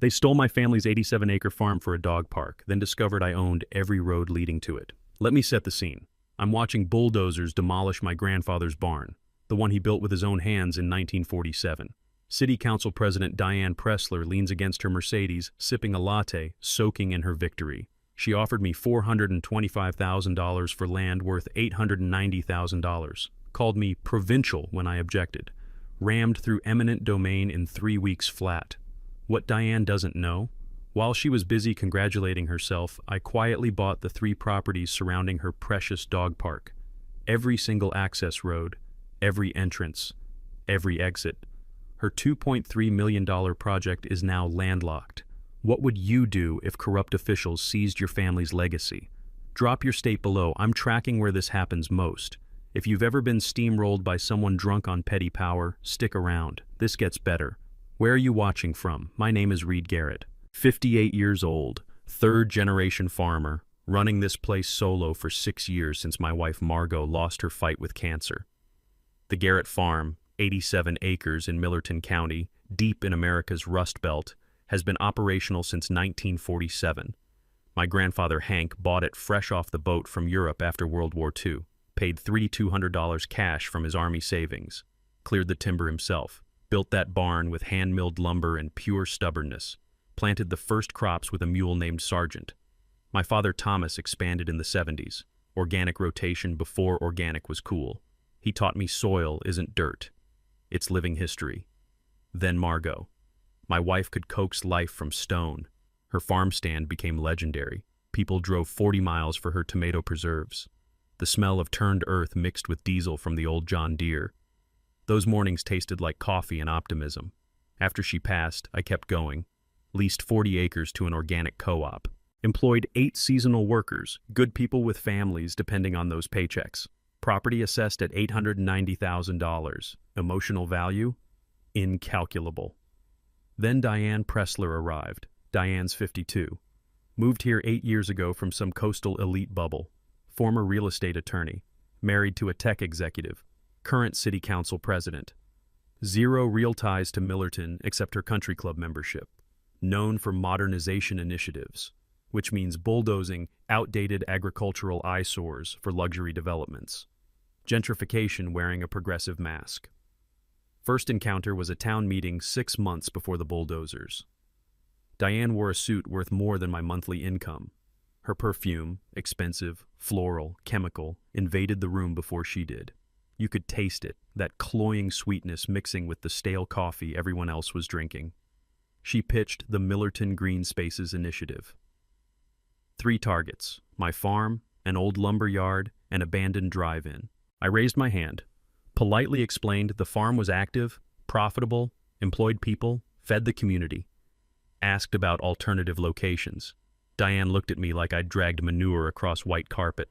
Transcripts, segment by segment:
They stole my family's 87-acre farm for a dog park, then discovered I owned every road leading to it. Let me set the scene. I'm watching bulldozers demolish my grandfather's barn, the one he built with his own hands in 1947. City Council President Diane Pressler leans against her Mercedes, sipping a latte, soaking in her victory. She offered me $425,000 for land worth $890,000, called me provincial when I objected, rammed through eminent domain in 3 weeks flat. What Diane doesn't know? While she was busy congratulating herself, I quietly bought the 3 properties surrounding her precious dog park. Every single access road, every entrance, every exit. Her $2.3 million project is now landlocked. What would you do if corrupt officials seized your family's legacy? Drop your state below. I'm tracking where this happens most. If you've ever been steamrolled by someone drunk on petty power, stick around. This gets better. Where are you watching from? My name is Reed Garrett. 58 years old, 3rd-generation farmer, running this place solo for 6 years since my wife Margot lost her fight with cancer. The Garrett Farm, 87 acres in Millerton County, deep in America's Rust Belt, has been operational since 1947. My grandfather Hank bought it fresh off the boat from Europe after World War II, paid $3,200 cash from his army savings, cleared the timber himself, built that barn with hand-milled lumber and pure stubbornness, planted the first crops with a mule named Sargent. My father Thomas expanded in the 70s, organic rotation before organic was cool. He taught me soil isn't dirt, it's living history. Then Margot. My wife could coax life from stone. Her farm stand became legendary. People drove 40 miles for her tomato preserves. The smell of turned earth mixed with diesel from the old John Deere. Those mornings tasted like coffee and optimism. After she passed, I kept going. Leased 40 acres to an organic co-op. Employed 8 seasonal workers, good people with families depending on those paychecks. Property assessed at $890,000. Emotional value? Incalculable. Then Diane Pressler arrived. Diane's 52. Moved here 8 years ago from some coastal elite bubble. Former real estate attorney. Married to a tech executive. Current city council president. 0 real ties to Millerton except her country club membership. Known for modernization initiatives, which means bulldozing outdated agricultural eyesores for luxury developments. Gentrification wearing a progressive mask. First encounter was a town meeting 6 months before the bulldozers. Diane wore a suit worth more than my monthly income. Her perfume, expensive, floral, chemical, invaded the room before she did. You could taste it, that cloying sweetness mixing with the stale coffee everyone else was drinking. She pitched the Millerton Green Spaces Initiative. 3 targets: my farm, an old lumber yard, an abandoned drive-in. I raised my hand, politely explained the farm was active, profitable, employed people, fed the community. Asked about alternative locations. Diane looked at me like I'd dragged manure across white carpet.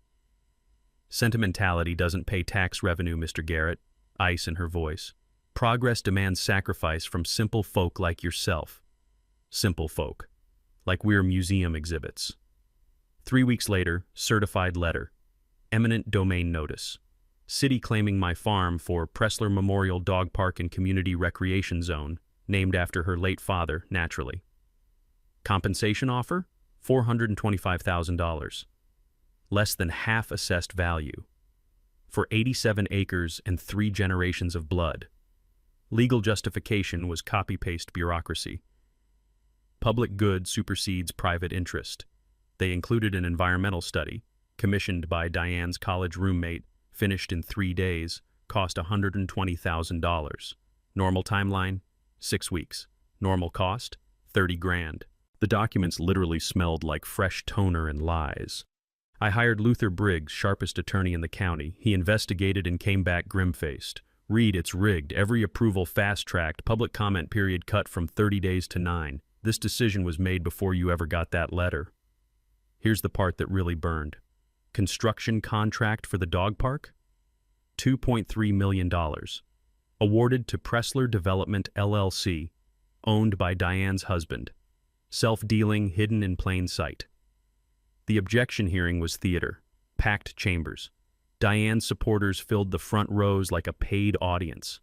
Sentimentality doesn't pay tax revenue, Mr. Garrett, ice in her voice. Progress demands sacrifice from simple folk like yourself. Simple folk. Like we're museum exhibits. 3 weeks later, certified letter. Eminent domain notice. City claiming my farm for Pressler Memorial Dog Park and Community Recreation Zone, named after her late father, naturally. Compensation offer? $425,000. Less than half assessed value. For 87 acres and 3 generations of blood. Legal justification was copy-paste bureaucracy. Public good supersedes private interest. They included an environmental study, commissioned by Diane's college roommate, finished in 3 days, cost $120,000. Normal timeline? 6 weeks. Normal cost? 30 grand. The documents literally smelled like fresh toner and lies. I hired Luther Briggs, sharpest attorney in the county. He investigated and came back grim-faced. Read, it's rigged. Every approval fast-tracked. Public comment period cut from 30 days to 9. This decision was made before you ever got that letter. Here's the part that really burned. Construction contract for the dog park? $2.3 million. Awarded to Pressler Development LLC, owned by Diane's husband. Self-dealing hidden in plain sight. The objection hearing was theater. Packed chambers. Diane's supporters filled the front rows like a paid audience.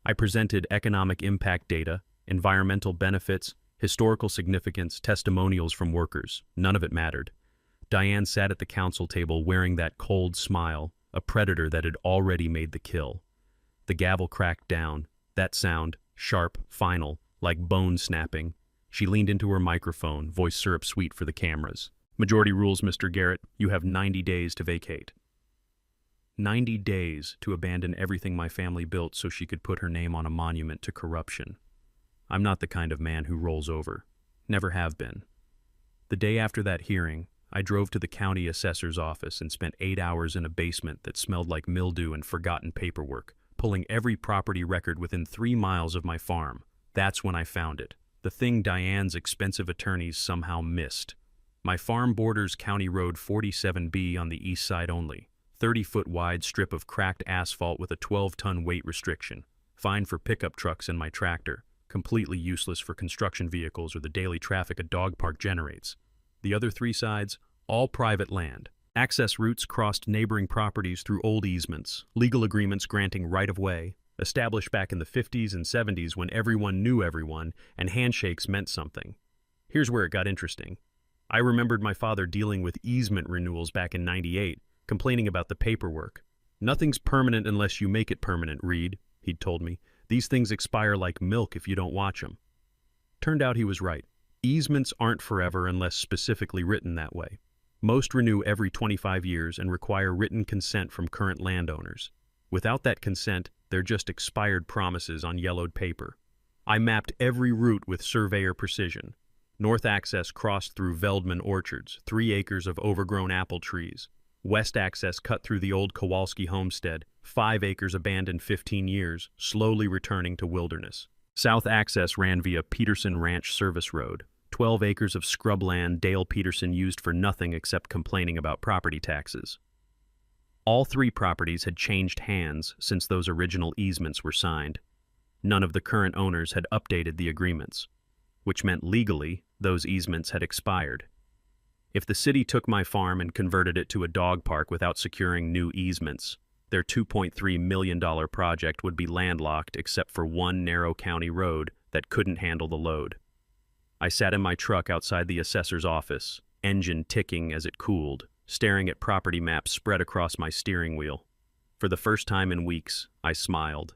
I presented economic impact data, environmental benefits, Historical significance, testimonials from workers, none of it mattered. Diane sat at the council table wearing that cold smile, a predator that had already made the kill. The gavel cracked down, that sound, sharp, final, like bone snapping. She leaned into her microphone, voice syrup sweet for the cameras. Majority rules, Mr. Garrett. You have 90 days to vacate. 90 days to abandon everything my family built so she could put her name on a monument to corruption. I'm not the kind of man who rolls over. Never have been. The day after that hearing, I drove to the county assessor's office and spent 8 hours in a basement that smelled like mildew and forgotten paperwork, pulling every property record within 3 miles of my farm. That's when I found it. The thing Diane's expensive attorneys somehow missed. My farm borders County Road 47B on the east side only. 30-foot wide strip of cracked asphalt with a 12-ton weight restriction. Fine for pickup trucks and my tractor. Completely useless for construction vehicles or the daily traffic a dog park generates. The other 3 sides, all private land. Access routes crossed neighboring properties through old easements, legal agreements granting right-of-way, established back in the 50s and 70s when everyone knew everyone and handshakes meant something. Here's where it got interesting. I remembered my father dealing with easement renewals back in '98, complaining about the paperwork. Nothing's permanent unless you make it permanent, Reed, he'd told me. These things expire like milk if you don't watch them. Turned out he was right. Easements aren't forever unless specifically written that way. Most renew every 25 years and require written consent from current landowners. Without that consent, they're just expired promises on yellowed paper. I mapped every route with surveyor precision. North access crossed through Veldman orchards, 3 acres of overgrown apple trees. West access cut through the old Kowalski homestead, 5 acres abandoned 15 years, slowly returning to wilderness. South access ran via Peterson Ranch Service Road, 12 acres of scrubland Dale Peterson used for nothing except complaining about property taxes. All 3 properties had changed hands since those original easements were signed. None of the current owners had updated the agreements, which meant legally those easements had expired. If the city took my farm and converted it to a dog park without securing new easements, their $2.3 million project would be landlocked except for one narrow county road that couldn't handle the load. I sat in my truck outside the assessor's office, engine ticking as it cooled, staring at property maps spread across my steering wheel. For the first time in weeks, I smiled.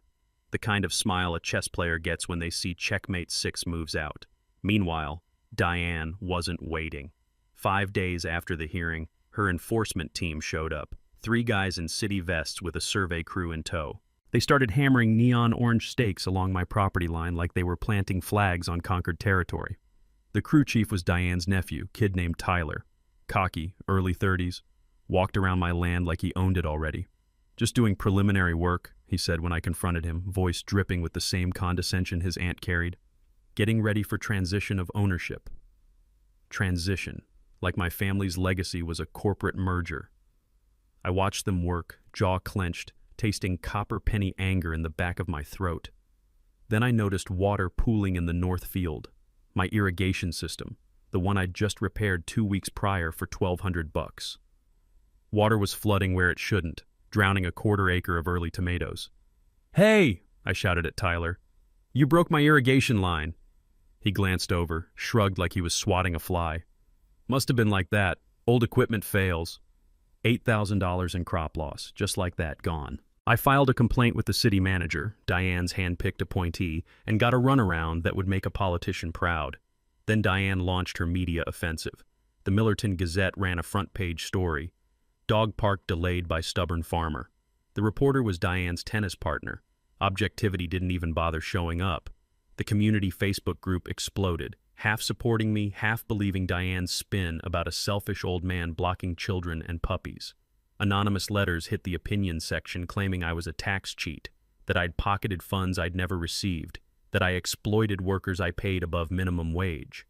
The kind of smile a chess player gets when they see checkmate 6 moves out. Meanwhile, Diane wasn't waiting. 5 days after the hearing, her enforcement team showed up. 3 guys in city vests with a survey crew in tow. They started hammering neon orange stakes along my property line like they were planting flags on conquered territory. The crew chief was Diane's nephew, kid named Tyler. Cocky, early 30s, walked around my land like he owned it already. Just doing preliminary work, he said when I confronted him, voice dripping with the same condescension his aunt carried. Getting ready for transition of ownership. Transition, like my family's legacy was a corporate merger. I watched them work, jaw clenched, tasting copper penny anger in the back of my throat. Then I noticed water pooling in the north field. My irrigation system, the one I'd just repaired 2 weeks prior for $1,200. Water was flooding where it shouldn't, drowning a 1/4 acre of early tomatoes. "Hey!" I shouted at Tyler. "You broke my irrigation line." He glanced over, shrugged like he was swatting a fly. "Must have been like that. Old equipment fails." $8,000 in crop loss, just like that, gone. I filed a complaint with the city manager, Diane's hand-picked appointee, and got a runaround that would make a politician proud. Then Diane launched her media offensive. The Millerton Gazette ran a front-page story. Dog park delayed by stubborn farmer. The reporter was Diane's tennis partner. Objectivity didn't even bother showing up. The community Facebook group exploded, half supporting me, half believing Diane's spin about a selfish old man blocking children and puppies. Anonymous letters hit the opinion section claiming I was a tax cheat, that I'd pocketed funds I'd never received, that I exploited workers I paid above minimum wage.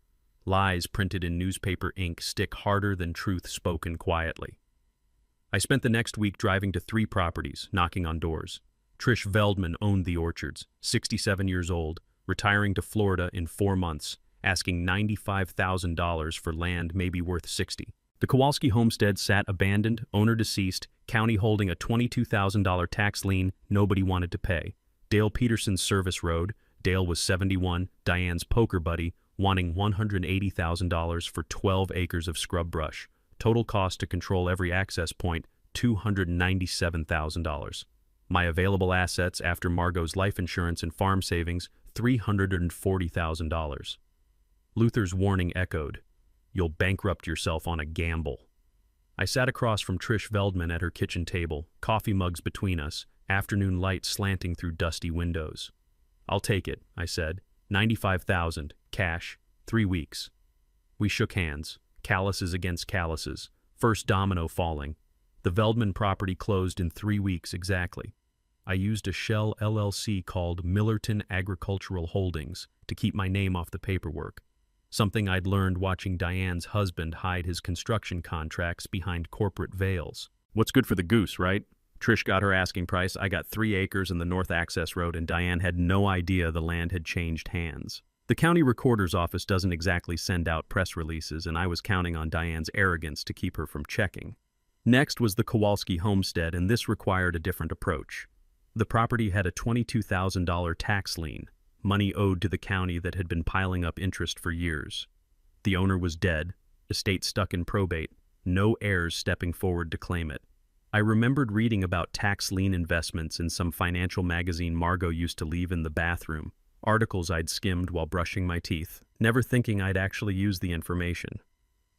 Lies printed in newspaper ink stick harder than truth spoken quietly. I spent the next week driving to 3 properties, knocking on doors. Trish Veldman owned the orchards, 67 years old, retiring to Florida in 4 months, asking $95,000 for land maybe worth $60,000. The Kowalski homestead sat abandoned, owner deceased, county holding a $22,000 tax lien nobody wanted to pay. Dale Peterson's service road, Dale was 71, Diane's poker buddy, wanting $180,000 for 12 acres of scrub brush. Total cost to control every access point, $297,000. My available assets after Margot's life insurance and farm savings, $340,000. Luther's warning echoed, "You'll bankrupt yourself on a gamble." I sat across from Trish Veldman at her kitchen table, coffee mugs between us, afternoon light slanting through dusty windows. "I'll take it," I said. $95,000, cash, 3 weeks. We shook hands, calluses against calluses, first domino falling. The Veldman property closed in 3 weeks exactly. I used a shell LLC called Millerton Agricultural Holdings to keep my name off the paperwork, something I'd learned watching Diane's husband hide his construction contracts behind corporate veils. What's good for the goose, right? Trish got her asking price, I got 3 acres in the North Access Road, and Diane had no idea the land had changed hands. The county recorder's office doesn't exactly send out press releases, and I was counting on Diane's arrogance to keep her from checking. Next was the Kowalski homestead, and this required a different approach. The property had a $22,000 tax lien, money owed to the county that had been piling up interest for years. The owner was dead, estate stuck in probate, no heirs stepping forward to claim it. I remembered reading about tax lien investments in some financial magazine Margot used to leave in the bathroom, articles I'd skimmed while brushing my teeth, never thinking I'd actually use the information.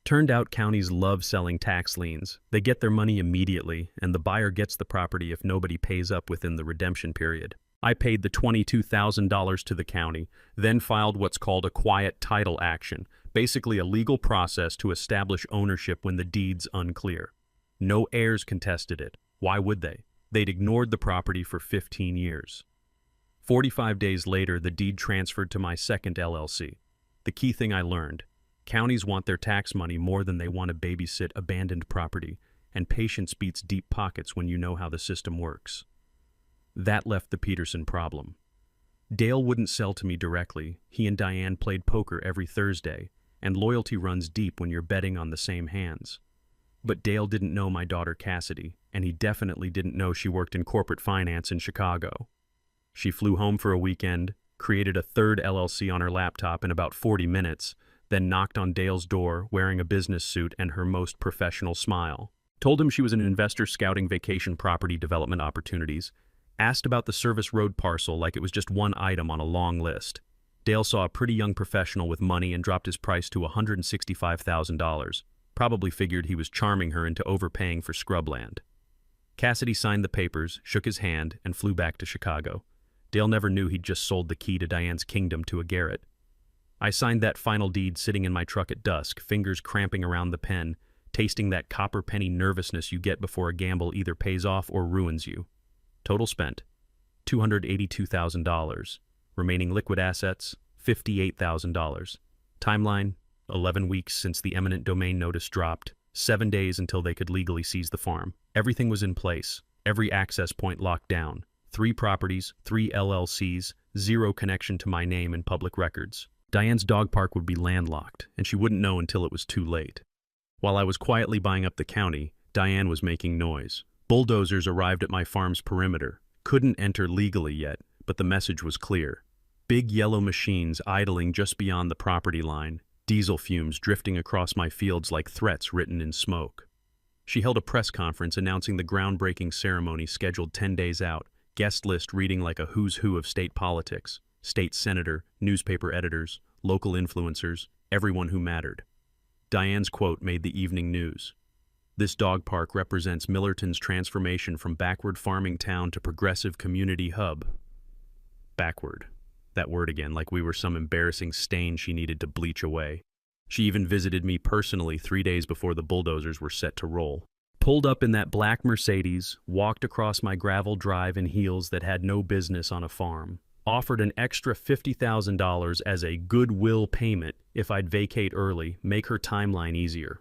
Turned out counties love selling tax liens. They get their money immediately, and the buyer gets the property if nobody pays up within the redemption period. I paid the $22,000 to the county, then filed what's called a quiet title action, basically a legal process to establish ownership when the deed's unclear. No heirs contested it. Why would they? They'd ignored the property for 15 years. 45 days later, the deed transferred to my second LLC. The key thing I learned: counties want their tax money more than they want to babysit abandoned property, and patience beats deep pockets when you know how the system works. That left the Peterson problem. Dale wouldn't sell to me directly. He and Diane played poker every Thursday, and loyalty runs deep when you're betting on the same hands. But Dale didn't know my daughter Cassidy, and he definitely didn't know she worked in corporate finance in Chicago. She flew home for a weekend, created a third LLC on her laptop in about 40 minutes, then knocked on Dale's door wearing a business suit and her most professional smile. Told him she was an investor scouting vacation property development opportunities, asked about the service road parcel like it was just one item on a long list. Dale saw a pretty young professional with money and dropped his price to $165,000, probably figured he was charming her into overpaying for scrubland. Cassidy signed the papers, shook his hand, and flew back to Chicago. Dale never knew he'd just sold the key to Diane's kingdom to a Garrett. I signed that final deed sitting in my truck at dusk, fingers cramping around the pen, tasting that copper penny nervousness you get before a gamble either pays off or ruins you. Total spent, $282,000. Remaining liquid assets, $58,000. Timeline, 11 weeks since the eminent domain notice dropped, 7 days until they could legally seize the farm. Everything was in place, every access point locked down. 3 properties, 3 LLCs, 0 connection to my name in public records. Diane's dog park would be landlocked, and she wouldn't know until it was too late. While I was quietly buying up the county, Diane was making noise. Bulldozers arrived at my farm's perimeter. Couldn't enter legally yet, but the message was clear. Big yellow machines idling just beyond the property line, diesel fumes drifting across my fields like threats written in smoke. She held a press conference announcing the groundbreaking ceremony scheduled 10 days out, guest list reading like a who's who of state politics. State senator, newspaper editors, local influencers, everyone who mattered. Diane's quote made the evening news. This dog park represents Millerton's transformation from backward farming town to progressive community hub. Backward. That word again, like we were some embarrassing stain she needed to bleach away. She even visited me personally 3 days before the bulldozers were set to roll. Pulled up in that black Mercedes, walked across my gravel drive in heels that had no business on a farm. Offered an extra $50,000 as a goodwill payment if I'd vacate early, make her timeline easier.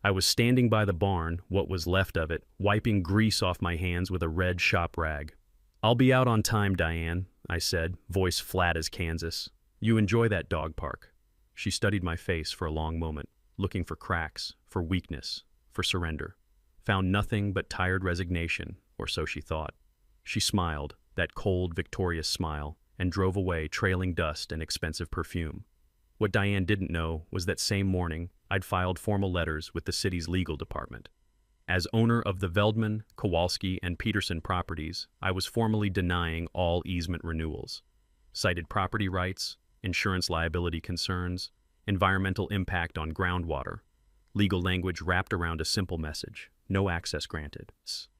I was standing by the barn, what was left of it, wiping grease off my hands with a red shop rag. "I'll be out on time, Diane," I said, voice flat as Kansas. "You enjoy that dog park." She studied my face for a long moment, looking for cracks, for weakness, for surrender. Found nothing but tired resignation, or so she thought. She smiled, that cold, victorious smile, and drove away trailing dust and expensive perfume. What Diane didn't know was that same morning, I'd filed formal letters with the city's legal department. As owner of the Veldman, Kowalski, and Peterson properties, I was formally denying all easement renewals. Cited property rights, insurance liability concerns, environmental impact on groundwater, legal language wrapped around a simple message: no access granted.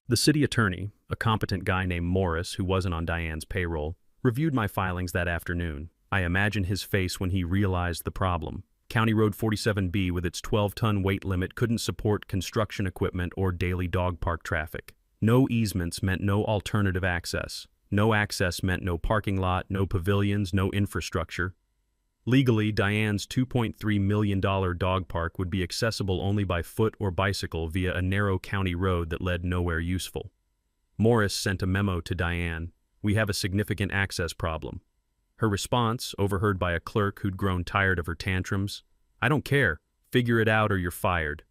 The city attorney, a competent guy named Morris who wasn't on Diane's payroll, reviewed my filings that afternoon. I imagine his face when he realized the problem. County Road 47B with its 12-ton weight limit couldn't support construction equipment or daily dog park traffic. No easements meant no alternative access. No access meant no parking lot, no pavilions, no infrastructure. Legally, Diane's $2.3 million dog park would be accessible only by foot or bicycle via a narrow county road that led nowhere useful. Morris sent a memo to Diane: "We have a significant access problem." Her response, overheard by a clerk who'd grown tired of her tantrums: "I don't care. Figure it out or you're fired."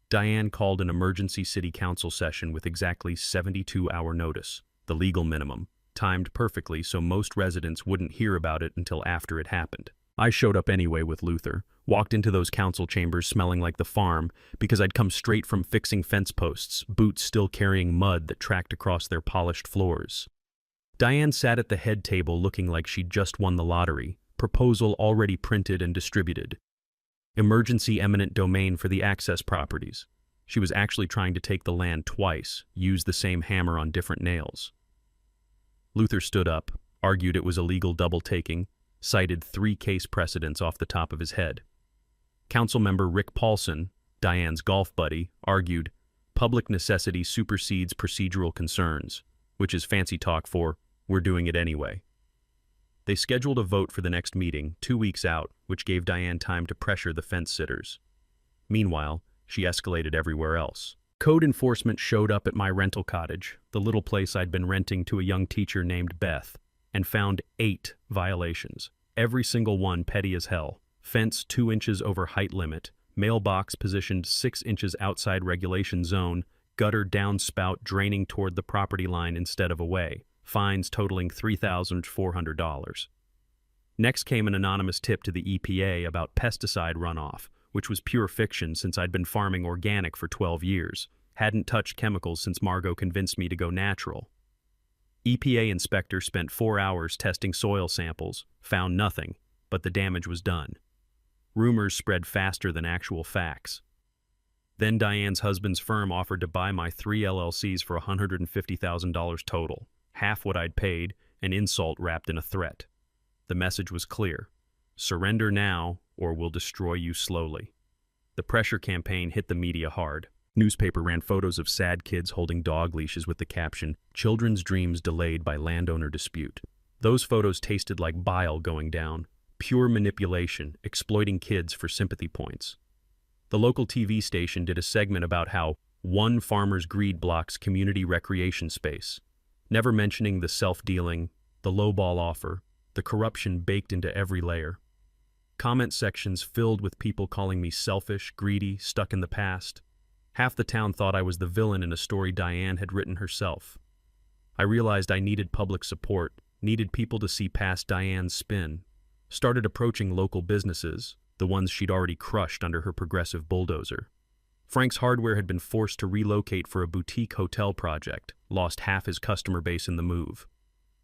Diane called an emergency city council session with exactly 72-hour notice, the legal minimum, timed perfectly so most residents wouldn't hear about it until after it happened. I showed up anyway with Luther, walked into those council chambers smelling like the farm because I'd come straight from fixing fence posts, boots still carrying mud that tracked across their polished floors. Diane sat at the head table looking like she'd just won the lottery, proposal already printed and distributed. Emergency eminent domain for the access properties. She was actually trying to take the land twice, use the same hammer on different nails. Luther stood up, argued it was illegal double-taking, cited 3 case precedents off the top of his head. Councilmember Rick Paulson, Diane's golf buddy, argued public necessity supersedes procedural concerns, which is fancy talk for "we're doing it anyway." They scheduled a vote for the next meeting, 2 weeks out, which gave Diane time to pressure the fence sitters. Meanwhile, she escalated everywhere else. Code enforcement showed up at my rental cottage, the little place I'd been renting to a young teacher named Beth, and found 8 violations, every single one petty as hell. Fence 2 inches over height limit, mailbox positioned 6 inches outside regulation zone, gutter downspout draining toward the property line instead of away, fines totaling $3,400. Next came an anonymous tip to the EPA about pesticide runoff, which was pure fiction since I'd been farming organic for 12 years, hadn't touched chemicals since Margot convinced me to go natural. EPA inspector spent 4 hours testing soil samples, found nothing, but the damage was done. Rumors spread faster than actual facts. Then Diane's husband's firm offered to buy my 3 LLCs for $150,000 total, half what I'd paid, an insult wrapped in a threat. The message was clear: surrender now, or we'll destroy you slowly. The pressure campaign hit the media hard. Newspaper ran photos of sad kids holding dog leashes with the caption, "Children's dreams delayed by landowner dispute." Those photos tasted like bile going down, pure manipulation, exploiting kids for sympathy points. The local TV station did a segment about how one farmer's greed blocks community recreation space, never mentioning the self-dealing, the lowball offer, the corruption baked into every layer. Comment sections filled with people calling me selfish, greedy, stuck in the past. Half the town thought I was the villain in a story Diane had written herself. I realized I needed public support, needed people to see past Diane's spin. Started approaching local businesses, the ones she'd already crushed under her progressive bulldozer. Frank's Hardware had been forced to relocate for a boutique hotel project, lost half his customer base in the move.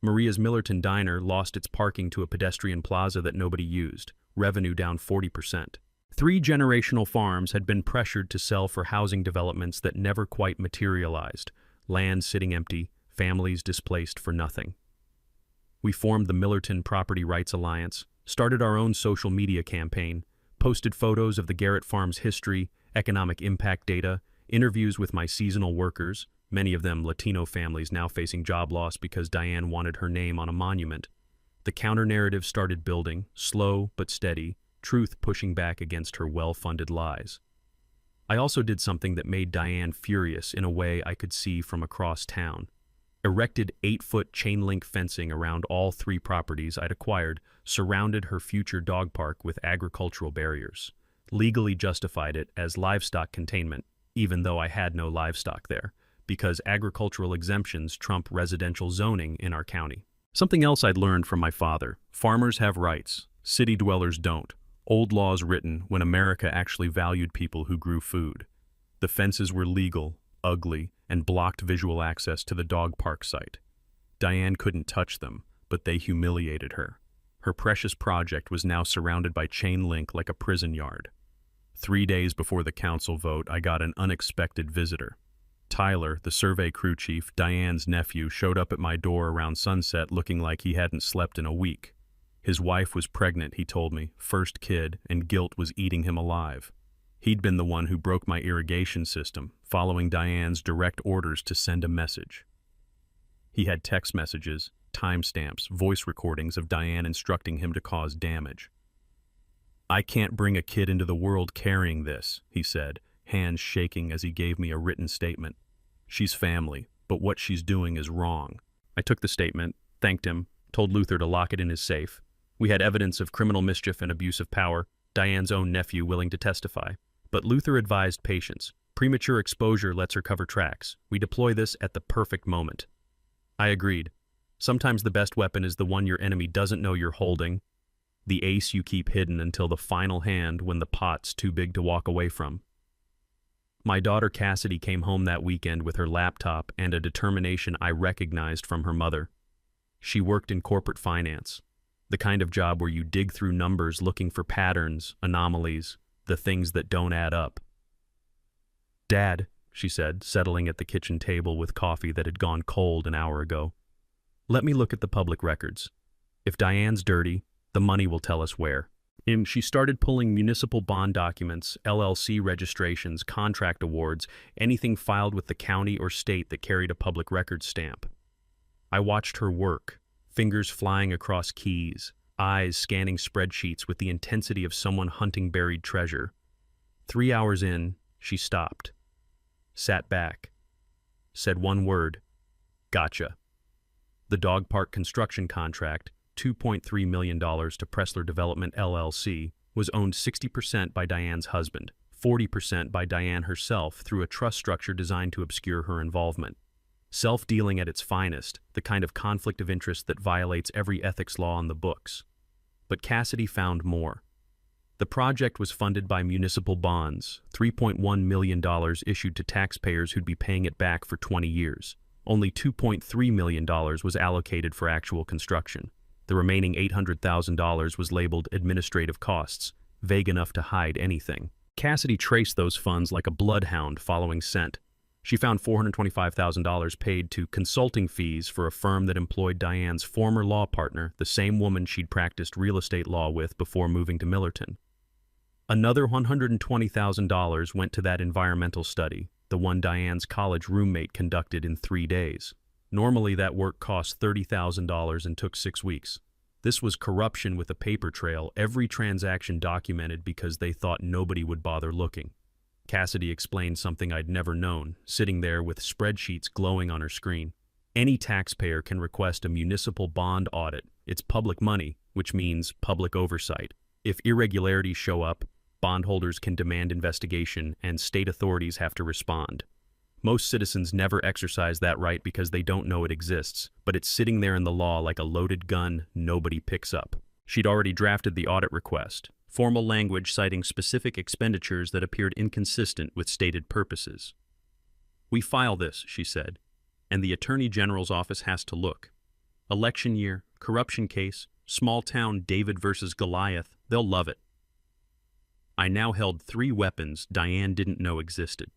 Maria's Millerton Diner lost its parking to a pedestrian plaza that nobody used, revenue down 40%. 3 generational farms had been pressured to sell for housing developments that never quite materialized, land sitting empty, families displaced for nothing. We formed the Millerton Property Rights Alliance, started our own social media campaign, posted photos of the Garrett Farm's history, economic impact data, interviews with my seasonal workers, many of them Latino families now facing job loss because Diane wanted her name on a monument. The counter-narrative started building, slow but steady, truth pushing back against her well-funded lies. I also did something that made Diane furious in a way I could see from across town. Erected 8-foot chain-link fencing around all 3 properties I'd acquired, surrounded her future dog park with agricultural barriers. Legally justified it as livestock containment, even though I had no livestock there, because agricultural exemptions trump residential zoning in our county. Something else I'd learned from my father: farmers have rights, city dwellers don't. Old laws written when America actually valued people who grew food. The fences were legal, ugly, and blocked visual access to the dog park site. Diane couldn't touch them, but they humiliated her. Her precious project was now surrounded by chain link like a prison yard. 3 days before the council vote, I got an unexpected visitor. Tyler, the survey crew chief, Diane's nephew, showed up at my door around sunset looking like he hadn't slept in a week. His wife was pregnant, he told me, first kid, and guilt was eating him alive. He'd been the one who broke my irrigation system, following Diane's direct orders to send a message. He had text messages, timestamps, voice recordings of Diane instructing him to cause damage. "I can't bring a kid into the world carrying this," he said, hands shaking as he gave me a written statement. "She's family, but what she's doing is wrong." I took the statement, thanked him, told Luther to lock it in his safe. We had evidence of criminal mischief and abuse of power, Diane's own nephew willing to testify. But Luther advised patience. Premature exposure lets her cover tracks. We deploy this at the perfect moment. I agreed. Sometimes the best weapon is the one your enemy doesn't know you're holding, the ace you keep hidden until the final hand when the pot's too big to walk away from. My daughter Cassidy came home that weekend with her laptop and a determination I recognized from her mother. She worked in corporate finance, the kind of job where you dig through numbers looking for patterns, anomalies, the things that don't add up. "Dad," she said, settling at the kitchen table with coffee that had gone cold an hour ago, "let me look at the public records. If Diane's dirty, the money will tell us where." She started pulling municipal bond documents, LLC registrations, contract awards, anything filed with the county or state that carried a public records stamp. I watched her work, fingers flying across keys, eyes scanning spreadsheets with the intensity of someone hunting buried treasure. 3 hours in, she stopped, sat back, said one word, "Gotcha." The dog park construction contract, $2.3 million to Pressler Development LLC, was owned 60% by Diane's husband, 40% by Diane herself through a trust structure designed to obscure her involvement. Self-dealing at its finest, the kind of conflict of interest that violates every ethics law on the books. But Cassidy found more. The project was funded by municipal bonds, $3.1 million issued to taxpayers who'd be paying it back for 20 years. Only $2.3 million was allocated for actual construction. The remaining $800,000 was labeled administrative costs, vague enough to hide anything. Cassidy traced those funds like a bloodhound following scent. She found $425,000 paid to consulting fees for a firm that employed Diane's former law partner, the same woman she'd practiced real estate law with before moving to Millerton. Another $120,000 went to that environmental study, the one Diane's college roommate conducted in 3 days. Normally that work cost $30,000 and took 6 weeks. This was corruption with a paper trail, every transaction documented because they thought nobody would bother looking. Cassidy explained something I'd never known, sitting there with spreadsheets glowing on her screen. Any taxpayer can request a municipal bond audit. It's public money, which means public oversight. If irregularities show up, bondholders can demand investigation and state authorities have to respond. Most citizens never exercise that right because they don't know it exists, but it's sitting there in the law like a loaded gun nobody picks up. She'd already drafted the audit request, formal language citing specific expenditures that appeared inconsistent with stated purposes. "We file this," she said, "and the Attorney General's office has to look. Election year, corruption case, small town David versus Goliath, they'll love it." I now held 3 weapons Diane didn't know existed.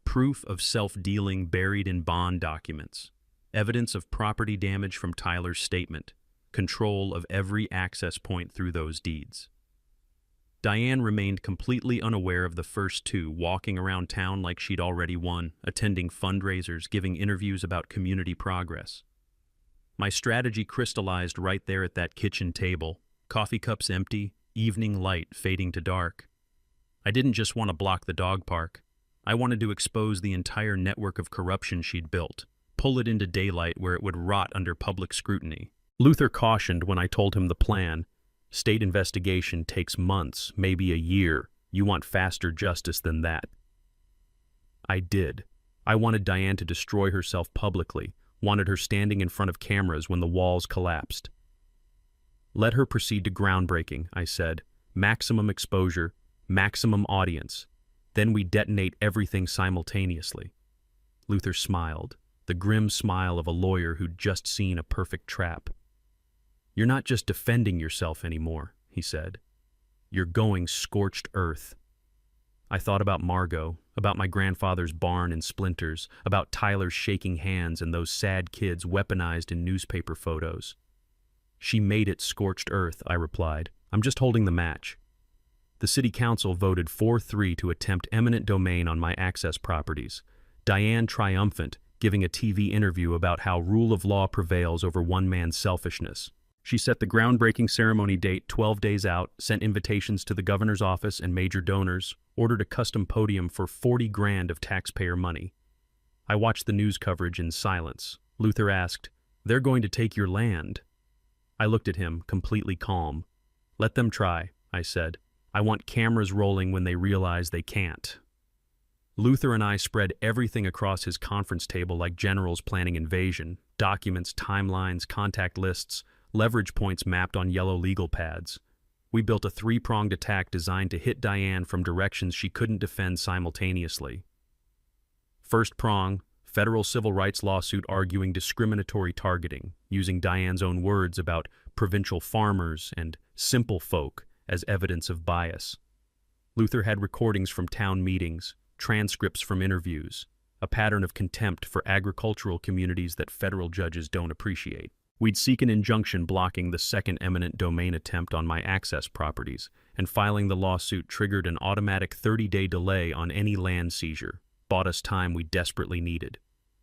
Proof of self-dealing buried in bond documents, evidence of property damage from Tyler's statement, control of every access point through those deeds. Diane remained completely unaware of the first 2, walking around town like she'd already won, attending fundraisers, giving interviews about community progress. My strategy crystallized right there at that kitchen table, coffee cups empty, evening light fading to dark. I didn't just want to block the dog park. I wanted to expose the entire network of corruption she'd built, pull it into daylight where it would rot under public scrutiny. Luther cautioned when I told him the plan. State investigation takes months, maybe a year. You want faster justice than that. I did. I wanted Diane to destroy herself publicly, wanted her standing in front of cameras when the walls collapsed. "Let her proceed to groundbreaking," I said, Maximum exposure, maximum audience. Then we detonate everything simultaneously. Luther smiled, the grim smile of a lawyer who'd just seen a perfect trap. "You're not just defending yourself anymore," he said. "You're going scorched earth." I thought about Margot, about my grandfather's barn in splinters, about Tyler's shaking hands and those sad kids weaponized in newspaper photos. "She made it scorched earth," I replied. "I'm just holding the match." The city council voted 4-3 to attempt eminent domain on my access properties. Diane triumphant, giving a TV interview about how rule of law prevails over one man's selfishness. She set the groundbreaking ceremony date 12 days out, sent invitations to the governor's office and major donors, ordered a custom podium for 40 grand of taxpayer money. I watched the news coverage in silence. Luther asked, "They're going to take your land." I looked at him, completely calm. "Let them try," I said. "I want cameras rolling when they realize they can't." Luther and I spread everything across his conference table like generals planning invasion: documents, timelines, contact lists, leverage points mapped on yellow legal pads. We built a three-pronged attack designed to hit Diane from directions she couldn't defend simultaneously. First prong, federal civil rights lawsuit arguing discriminatory targeting, using Diane's own words about provincial farmers and simple folk as evidence of bias. Luther had recordings from town meetings, transcripts from interviews, a pattern of contempt for agricultural communities that federal judges don't appreciate. We'd seek an injunction blocking the second eminent domain attempt on my access properties, and filing the lawsuit triggered an automatic 30-day delay on any land seizure, bought us time we desperately needed.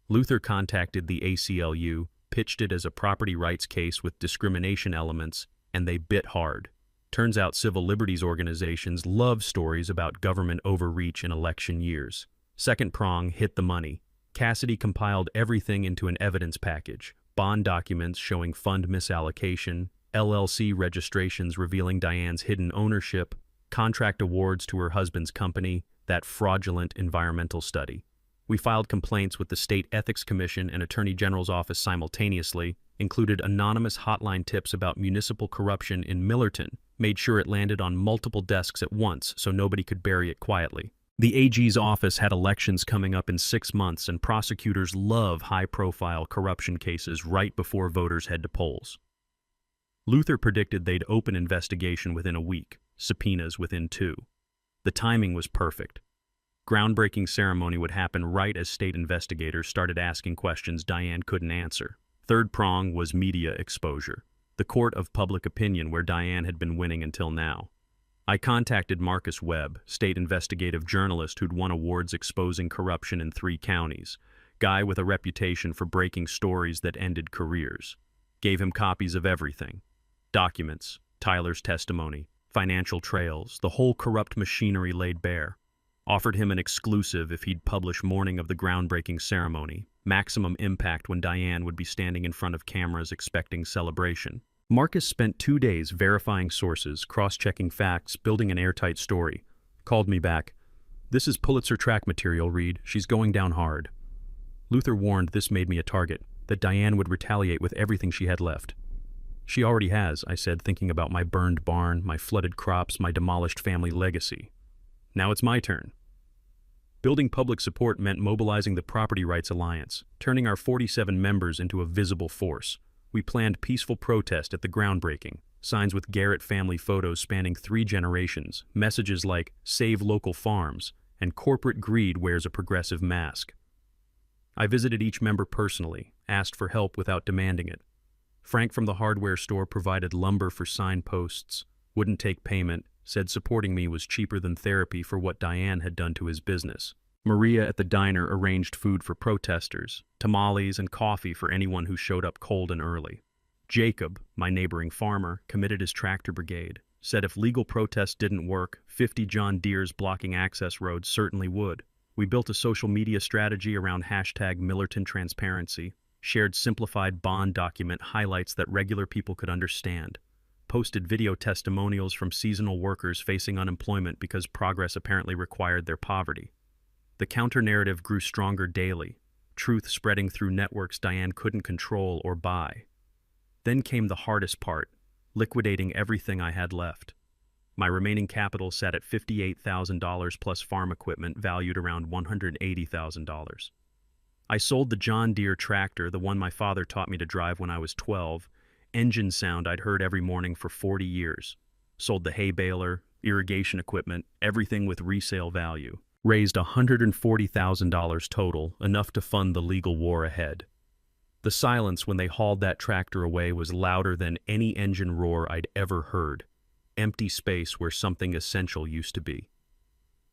Luther contacted the ACLU, pitched it as a property rights case with discrimination elements, and they bit hard. Turns out civil liberties organizations love stories about government overreach in election years. Second prong, hit the money. Cassidy compiled everything into an evidence package: bond documents showing fund misallocation, LLC registrations revealing Diane's hidden ownership, contract awards to her husband's company, that fraudulent environmental study. We filed complaints with the State Ethics Commission and Attorney General's office simultaneously, included anonymous hotline tips about municipal corruption in Millerton, made sure it landed on multiple desks at once so nobody could bury it quietly. The AG's office had elections coming up in 6 months, and prosecutors love high-profile corruption cases right before voters head to polls. Luther predicted they'd open investigation within a week, subpoenas within 2. The timing was perfect. Groundbreaking ceremony would happen right as state investigators started asking questions Diane couldn't answer. Third prong was media exposure, the court of public opinion where Diane had been winning until now. I contacted Marcus Webb, state investigative journalist who'd won awards exposing corruption in 3 counties, guy with a reputation for breaking stories that ended careers. Gave him copies of everything: documents, Tyler's testimony, financial trails, the whole corrupt machinery laid bare. Offered him an exclusive if he'd publish morning of the groundbreaking ceremony, maximum impact when Diane would be standing in front of cameras expecting celebration. Marcus spent 2 days verifying sources, cross-checking facts, building an airtight story. Called me back. "This is Pulitzer track material, Reed. She's going down hard." Luther warned this made me a target, that Diane would retaliate with everything she had left. "She already has," I said, thinking about my burned barn, my flooded crops, my demolished family legacy. "Now it's my turn." Building public support meant mobilizing the Property Rights Alliance, turning our 47 members into a visible force. We planned peaceful protest at the groundbreaking, signs with Garrett family photos spanning 3 generations, messages like "Save local farms," and "Corporate greed wears a progressive mask." I visited each member personally, asked for help without demanding it. Frank from the hardware store provided lumber for signposts, wouldn't take payment, said supporting me was cheaper than therapy for what Diane had done to his business. Maria at the diner arranged food for protesters, tamales and coffee for anyone who showed up cold and early. Jacob, my neighboring farmer, committed his tractor brigade, said if legal protests didn't work, 50 John Deeres blocking access roads certainly would. We built a social media strategy around #MillertonTransparency, shared simplified bond document highlights that regular people could understand, posted video testimonials from seasonal workers facing unemployment because progress apparently required their poverty. The counter-narrative grew stronger daily, truth spreading through networks Diane couldn't control or buy. Then came the hardest part, liquidating everything I had left. My remaining capital sat at $58,000 plus farm equipment valued around $180,000. I sold the John Deere tractor, the one my father taught me to drive when I was 12, engine sound I'd heard every morning for 40 years. Sold the hay baler, irrigation equipment, everything with resale value. Raised $140,000 total, enough to fund the legal war ahead. The silence when they hauled that tractor away was louder than any engine roar I'd ever heard. Empty space where something essential used to be.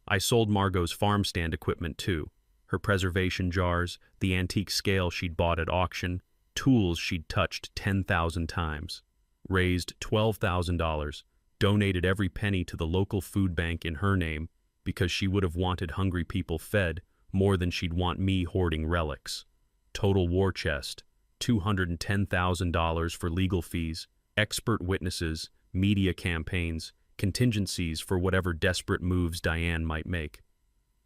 I sold Margot's farm stand equipment too. Her preservation jars, the antique scale she'd bought at auction, tools she'd touched 10,000 times. Raised $12,000, donated every penny to the local food bank in her name because she would have wanted hungry people fed more than she'd want me hoarding relics. Total war chest, $210,000 for legal fees, expert witnesses, media campaigns, contingencies for whatever desperate moves Diane might make.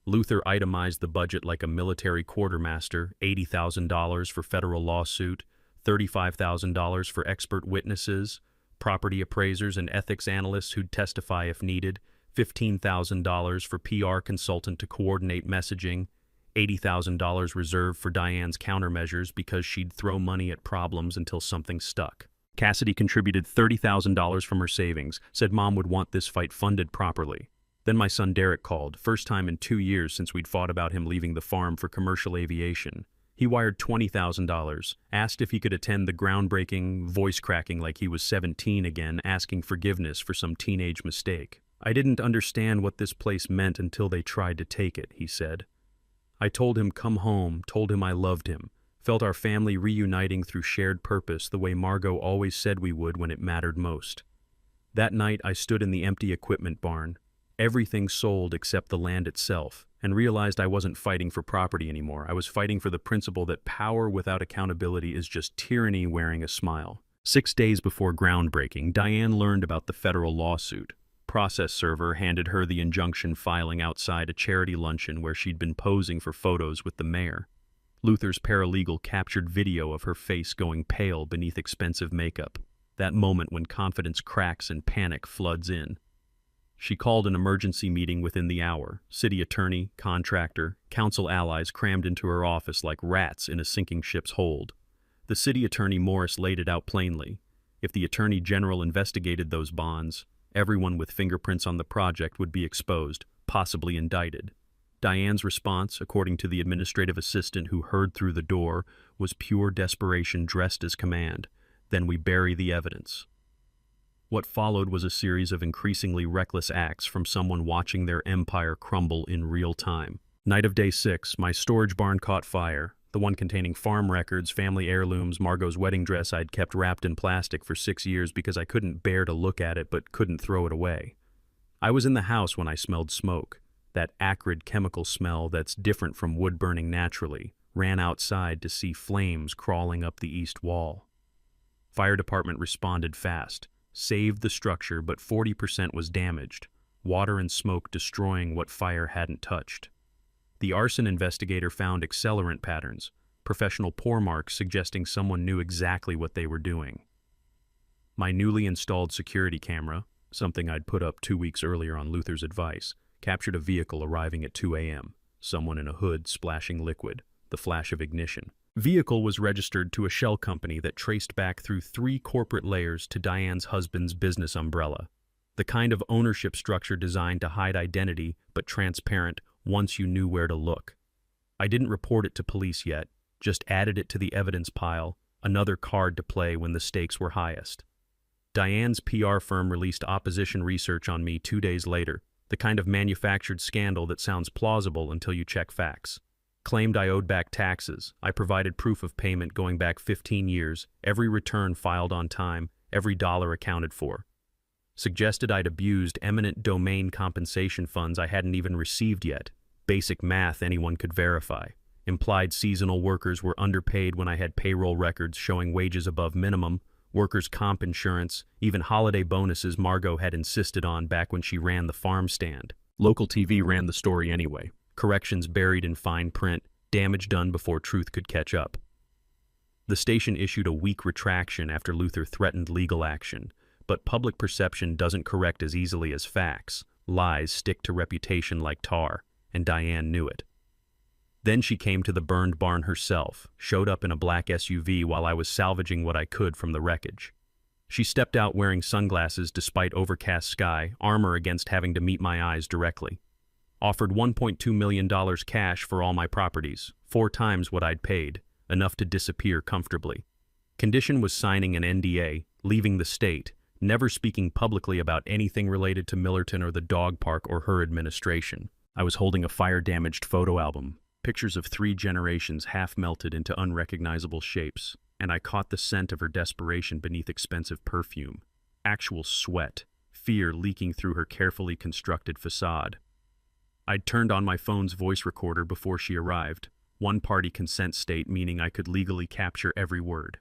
Luther itemized the budget like a military quartermaster, $80,000 for federal lawsuit, $35,000 for expert witnesses, property appraisers and ethics analysts who'd testify if needed, $15,000 for PR consultant to coordinate messaging, $80,000 reserved for Diane's countermeasures because she'd throw money at problems until something stuck. Cassidy contributed $30,000 from her savings, said Mom would want this fight funded properly. Then my son Derek called, first time in 2 years since we'd fought about him leaving the farm for commercial aviation. He wired $20,000, asked if he could attend the groundbreaking, voice cracking like he was 17 again, asking forgiveness for some teenage mistake. I didn't understand what this place meant until they tried to take it, he said. I told him come home, told him I loved him, felt our family reuniting through shared purpose the way Margot always said we would when it mattered most. That night I stood in the empty equipment barn, everything sold except the land itself, and realized I wasn't fighting for property anymore. I was fighting for the principle that power without accountability is just tyranny wearing a smile. 6 days before groundbreaking, Diane learned about the federal lawsuit. Process server handed her the injunction filing outside a charity luncheon where she'd been posing for photos with the mayor. Luther's paralegal captured video of her face going pale beneath expensive makeup, that moment when confidence cracks and panic floods in. She called an emergency meeting within the hour. City attorney, contractor, council allies crammed into her office like rats in a sinking ship's hold. The city attorney Morris laid it out plainly. If the attorney general investigated those bonds, everyone with fingerprints on the project would be exposed, possibly indicted. Diane's response, according to the administrative assistant who heard through the door, was pure desperation dressed as command. Then we bury the evidence. What followed was a series of increasingly reckless acts from someone watching their empire crumble in real time. Night of day 6, my storage barn caught fire, the one containing farm records, family heirlooms, Margot's wedding dress I'd kept wrapped in plastic for 6 years because I couldn't bear to look at it but couldn't throw it away. I was in the house when I smelled smoke. That acrid chemical smell that's different from wood burning naturally, ran outside to see flames crawling up the east wall. Fire department responded fast, saved the structure, but 40% was damaged, water and smoke destroying what fire hadn't touched. The arson investigator found accelerant patterns, professional pour marks suggesting someone knew exactly what they were doing. My newly installed security camera, something I'd put up 2 weeks earlier on Luther's advice, captured a vehicle arriving at 2 a.m., someone in a hood splashing liquid, the flash of ignition. Vehicle was registered to a shell company that traced back through 3 corporate layers to Diane's husband's business umbrella, the kind of ownership structure designed to hide identity but transparent once you knew where to look. I didn't report it to police yet, just added it to the evidence pile, another card to play when the stakes were highest. Diane's PR firm released opposition research on me 2 days later, the kind of manufactured scandal that sounds plausible until you check facts. Claimed I owed back taxes. I provided proof of payment going back 15 years, every return filed on time, every dollar accounted for. Suggested I'd abused eminent domain compensation funds I hadn't even received yet. Basic math anyone could verify. Implied seasonal workers were underpaid when I had payroll records showing wages above minimum, workers' comp insurance, even holiday bonuses Margot had insisted on back when she ran the farm stand. Local TV ran the story anyway. Corrections buried in fine print, damage done before truth could catch up. The station issued a weak retraction after Luther threatened legal action, But public perception doesn't correct as easily as facts. Lies stick to reputation like tar, and Diane knew it. Then she came to the burned barn herself, showed up in a black SUV while I was salvaging what I could from the wreckage. She stepped out wearing sunglasses despite overcast sky, armor against having to meet my eyes directly. Offered $1.2 million cash for all my properties, 4 times what I'd paid, enough to disappear comfortably. Condition was signing an NDA, leaving the state, never speaking publicly about anything related to Millerton or the dog park or her administration. I was holding a fire-damaged photo album, pictures of 3 generations half melted into unrecognizable shapes, and I caught the scent of her desperation beneath expensive perfume. Actual sweat, fear leaking through her carefully constructed facade. I'd turned on my phone's voice recorder before she arrived, one-party consent state meaning I could legally capture every word.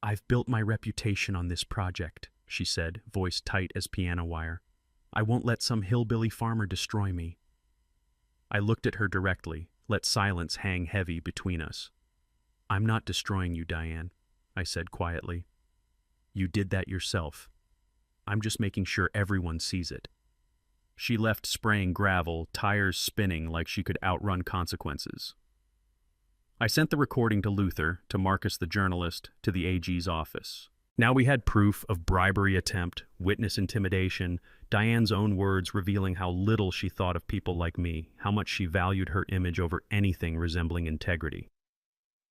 "I've built my reputation on this project," she said, voice tight as piano wire. "I won't let some hillbilly farmer destroy me." I looked at her directly, let silence hang heavy between us. "I'm not destroying you, Diane," I said quietly. "You did that yourself. I'm just making sure everyone sees it." She left spraying gravel, tires spinning like she could outrun consequences. I sent the recording to Luther, to Marcus the journalist, to the AG's office. Now we had proof of bribery attempt, witness intimidation, Diane's own words revealing how little she thought of people like me, how much she valued her image over anything resembling integrity.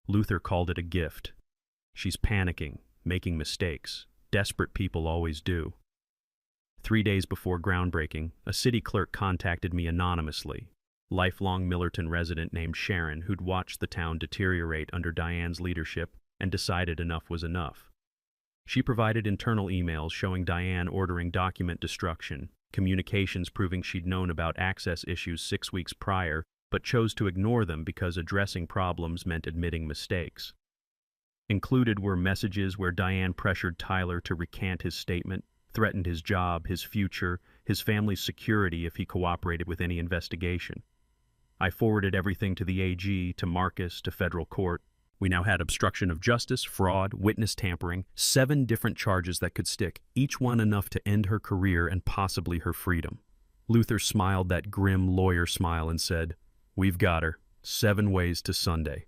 Luther called it a gift. "She's panicking, making mistakes. Desperate people always do." 3 days before groundbreaking, a city clerk contacted me anonymously. Lifelong Millerton resident named Sharon who'd watched the town deteriorate under Diane's leadership and decided enough was enough. She provided internal emails showing Diane ordering document destruction, communications proving she'd known about access issues 6 weeks prior, but chose to ignore them because addressing problems meant admitting mistakes. Included were messages where Diane pressured Tyler to recant his statement, threatened his job, his future, his family's security if he cooperated with any investigation. I forwarded everything to the AG, to Marcus, to federal court. We now had obstruction of justice, fraud, witness tampering, 7 different charges that could stick, each one enough to end her career and possibly her freedom. Luther smiled that grim lawyer smile and said, "We've got her. 7 ways to Sunday."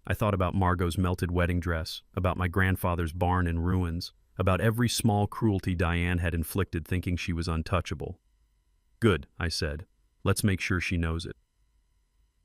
I thought about Margot's melted wedding dress, about my grandfather's barn in ruins, about every small cruelty Diane had inflicted thinking she was untouchable. "Good," I said. "Let's make sure she knows it."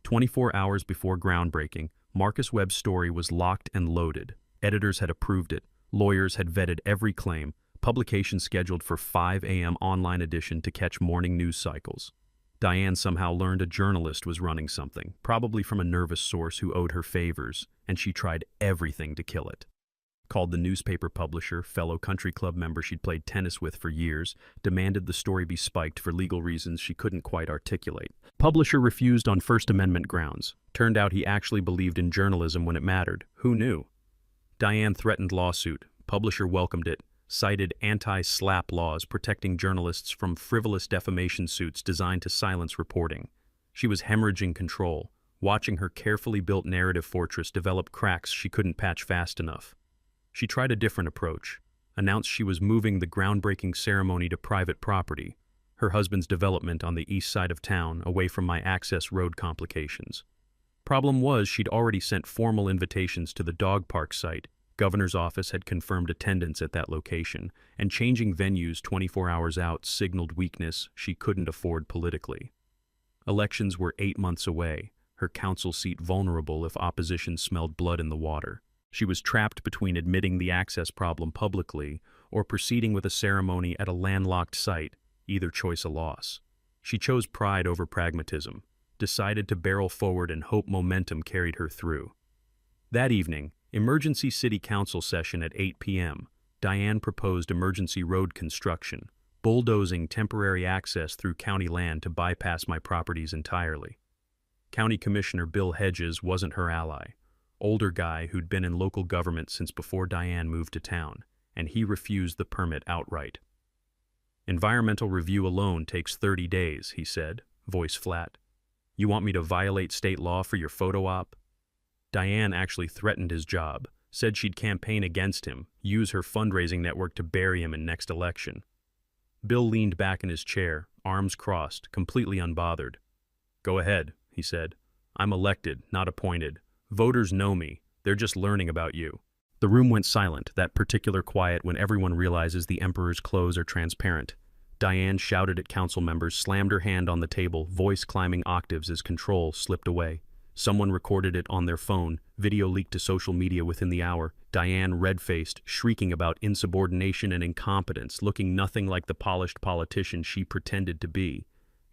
24 hours before groundbreaking, Marcus Webb's story was locked and loaded. Editors had approved it. Lawyers had vetted every claim. Publication scheduled for 5 a.m. online edition to catch morning news cycles. Diane somehow learned a journalist was running something, probably from a nervous source who owed her favors, and she tried everything to kill it. Called the newspaper publisher, fellow country club member she'd played tennis with for years, demanded the story be spiked for legal reasons she couldn't quite articulate. Publisher refused on First Amendment grounds. Turned out he actually believed in journalism when it mattered. Who knew? Diane threatened lawsuit. Publisher welcomed it. Cited anti-SLAPP laws protecting journalists from frivolous defamation suits designed to silence reporting. She was hemorrhaging control, watching her carefully built narrative fortress develop cracks she couldn't patch fast enough. She tried a different approach, announced she was moving the groundbreaking ceremony to private property, her husband's development on the east side of town, away from my access road complications. Problem was she'd already sent formal invitations to the dog park site. Governor's office had confirmed attendance at that location, and changing venues 24 hours out signaled weakness she couldn't afford politically. Elections were 8 months away, her council seat vulnerable if opposition smelled blood in the water. She was trapped between admitting the access problem publicly or proceeding with a ceremony at a landlocked site, either choice a loss. She chose pride over pragmatism, decided to barrel forward and hope momentum carried her through. That evening, emergency city council session at 8 p.m., Diane proposed emergency road construction, bulldozing temporary access through county land to bypass my properties entirely. County Commissioner Bill Hedges wasn't her ally. Older guy who'd been in local government since before Diane moved to town, and he refused the permit outright. "Environmental review alone takes 30 days, he said, voice flat. "You want me to violate state law for your photo op?" Diane actually threatened his job, said she'd campaign against him, use her fundraising network to bury him in next election. Bill leaned back in his chair, arms crossed, completely unbothered. "Go ahead," he said. "I'm elected, not appointed. Voters know me. They're just learning about you." The room went silent, that particular quiet when everyone realizes the emperor's clothes are transparent. Diane shouted at council members, slammed her hand on the table, voice climbing octaves as control slipped away. Someone recorded it on their phone, video leaked to social media within the hour. Diane, red-faced, shrieking about insubordination and incompetence, looking nothing like the polished politician she pretended to be.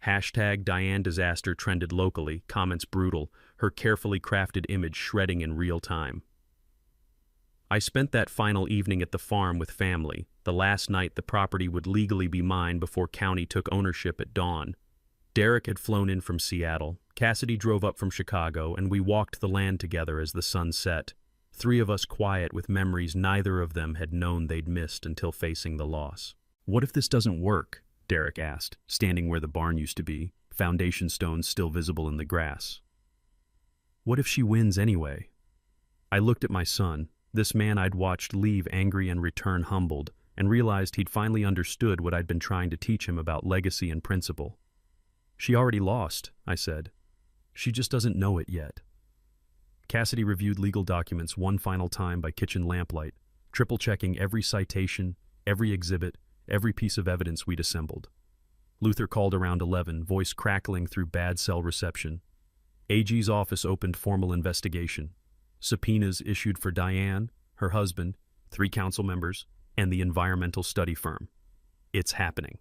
Hashtag Diane Disaster trended locally, comments brutal, her carefully crafted image shredding in real time. I spent that final evening at the farm with family, the last night the property would legally be mine before county took ownership at dawn. Derek had flown in from Seattle, Cassidy drove up from Chicago, and we walked the land together as the sun set. Three of us quiet with memories neither of them had known they'd missed until facing the loss. "What if this doesn't work?" Derek asked, standing where the barn used to be, foundation stones still visible in the grass. "What if she wins anyway?" I looked at my son, this man I'd watched leave angry and return humbled, and realized he'd finally understood what I'd been trying to teach him about legacy and principle. "She already lost," I said. "She just doesn't know it yet." Cassidy reviewed legal documents one final time by kitchen lamplight, triple-checking every citation, every exhibit, every piece of evidence we'd assembled. Luther called around 11, voice crackling through bad cell reception. AG's office opened formal investigation. Subpoenas issued for Diane, her husband, 3 council members, and the environmental study firm. It's happening.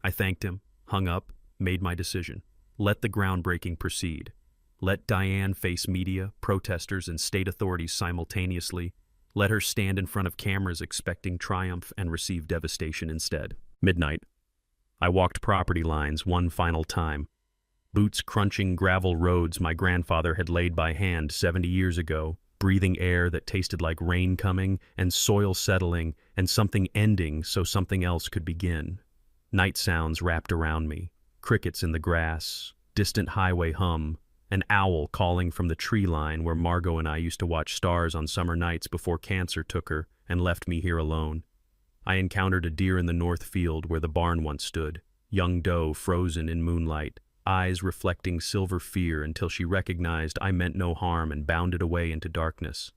I thanked him, hung up, made my decision. Let the groundbreaking proceed. Let Diane face media, protesters, and state authorities simultaneously. Let her stand in front of cameras expecting triumph and receive devastation instead. Midnight. I walked property lines one final time. Boots crunching gravel roads my grandfather had laid by hand 70 years ago, breathing air that tasted like rain coming, and soil settling, and something ending so something else could begin. Night sounds wrapped around me, crickets in the grass, distant highway hum, an owl calling from the tree line where Margot and I used to watch stars on summer nights before cancer took her and left me here alone. I encountered a deer in the north field where the barn once stood, young doe frozen in moonlight, eyes reflecting silver fear until she recognized I meant no harm and bounded away into darkness.